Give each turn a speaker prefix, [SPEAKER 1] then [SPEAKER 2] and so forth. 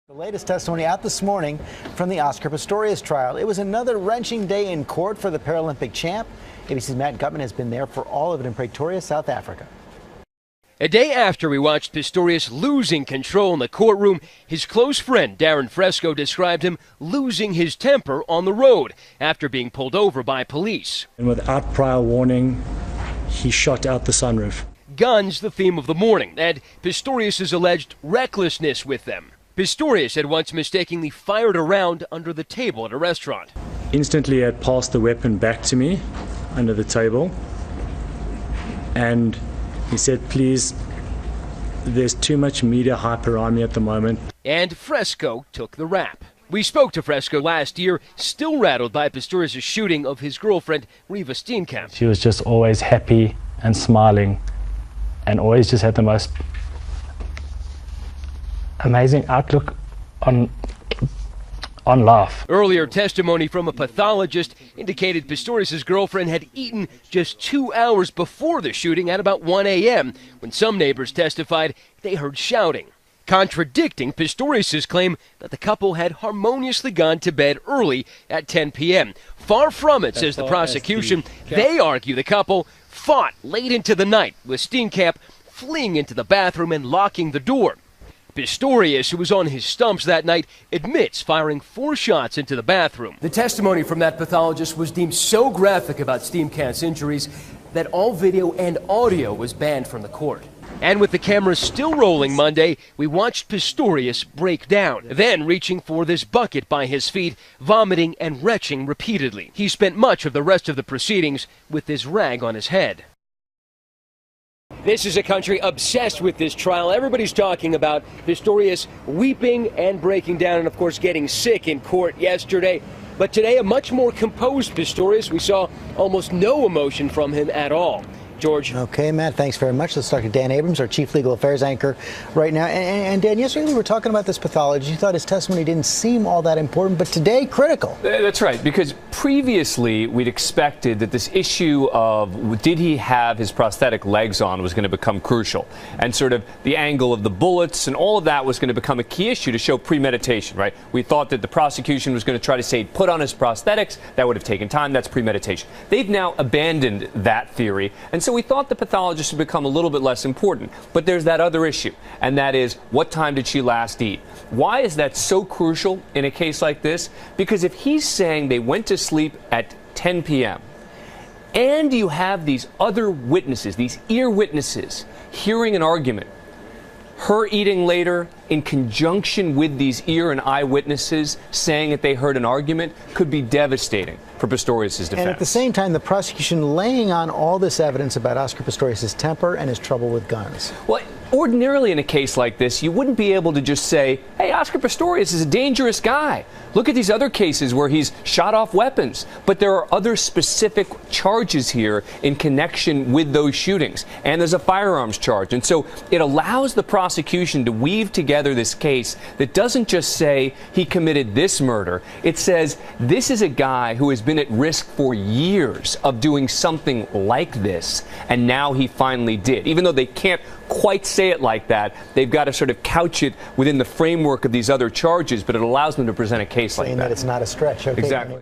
[SPEAKER 1] The latest testimony out this morning from the Oscar Pistorius trial. It was another wrenching day in court for the Paralympic champ. ABC's Matt Gutman has been there for all of it in Pretoria, South Africa.
[SPEAKER 2] A day after we watched Pistorius losing control in the courtroom, his close friend Darren Fresco described him losing his temper on the road after being pulled over by police.
[SPEAKER 3] And without prior warning, he shot out the sunroof.
[SPEAKER 2] Guns the theme of the morning, and Pistorius' alleged recklessness with them. Pistorius had once mistakenly fired a round under the table at a restaurant.
[SPEAKER 3] Instantly, he had passed the weapon back to me under the table, and he said, "Please, there's too much media hype around me at the moment."
[SPEAKER 2] And Fresco took the rap. We spoke to Fresco last year, still rattled by Pistorius' shooting of his girlfriend, Reva Steenkamp.
[SPEAKER 3] She was just always happy and smiling, and always just had the most amazing outlook on life.
[SPEAKER 2] Earlier testimony from a pathologist indicated Pistorius' girlfriend had eaten just 2 hours before the shooting at about 1 a.m. when some neighbors testified they heard shouting, contradicting Pistorius' claim that the couple had harmoniously gone to bed early at 10 p.m. Far from it, says the prosecution. They argue the couple fought late into the night, with Steenkamp fleeing into the bathroom and locking the door. Pistorius, who was on his stumps that night, admits firing 4 shots into the bathroom. The testimony from that pathologist was deemed so graphic about Steenkamp's injuries that all video and audio was banned from the court. And with the cameras still rolling Monday, we watched Pistorius break down, then reaching for this bucket by his feet, vomiting and retching repeatedly. He spent much of the rest of the proceedings with this rag on his head. This is a country obsessed with this trial. Everybody's talking about Pistorius weeping and breaking down and, of course, getting sick in court yesterday. But today, a much more composed Pistorius. We saw almost no emotion from him at all. George.
[SPEAKER 1] Okay, Matt, thanks very much. Let's talk to Dan Abrams, our chief legal affairs anchor right now. And Dan, yesterday we were talking about this pathologist. You thought his testimony didn't seem all that important, but today, critical.
[SPEAKER 4] That's right, because previously we'd expected that this issue of did he have his prosthetic legs on was going to become crucial. And sort of the angle of the bullets and all of that was going to become a key issue to show premeditation, right? We thought that the prosecution was going to try to say put on his prosthetics. That would have taken time. That's premeditation. They've now abandoned that theory. And so we thought the pathologist would become a little bit less important. But there's that other issue, and that is, what time did she last eat? Why is that so crucial in a case like this? Because if he's saying they went to sleep at 10 p.m., and you have these other witnesses, these ear witnesses, hearing an argument, her eating later in conjunction with these ear and eye witnesses saying that they heard an argument could be devastating for Pistorius' defense.
[SPEAKER 1] And at the same time, the prosecution laying on all this evidence about Oscar Pistorius' temper and his trouble with guns.
[SPEAKER 4] Well, ordinarily in a case like this, you wouldn't be able to just say, hey, Oscar Pistorius is a dangerous guy. Look at these other cases where he's shot off weapons. But there are other specific charges here in connection with those shootings. And there's a firearms charge. And so it allows the prosecution to weave together this case that doesn't just say he committed this murder. It says this is a guy who has been at risk for years of doing something like this, and now he finally did. Even though they can't quite say it like that, they've got to sort of couch it within the framework of these other charges, but it allows them to present a case like that.
[SPEAKER 1] Saying that it's not a stretch. Okay.
[SPEAKER 4] Exactly.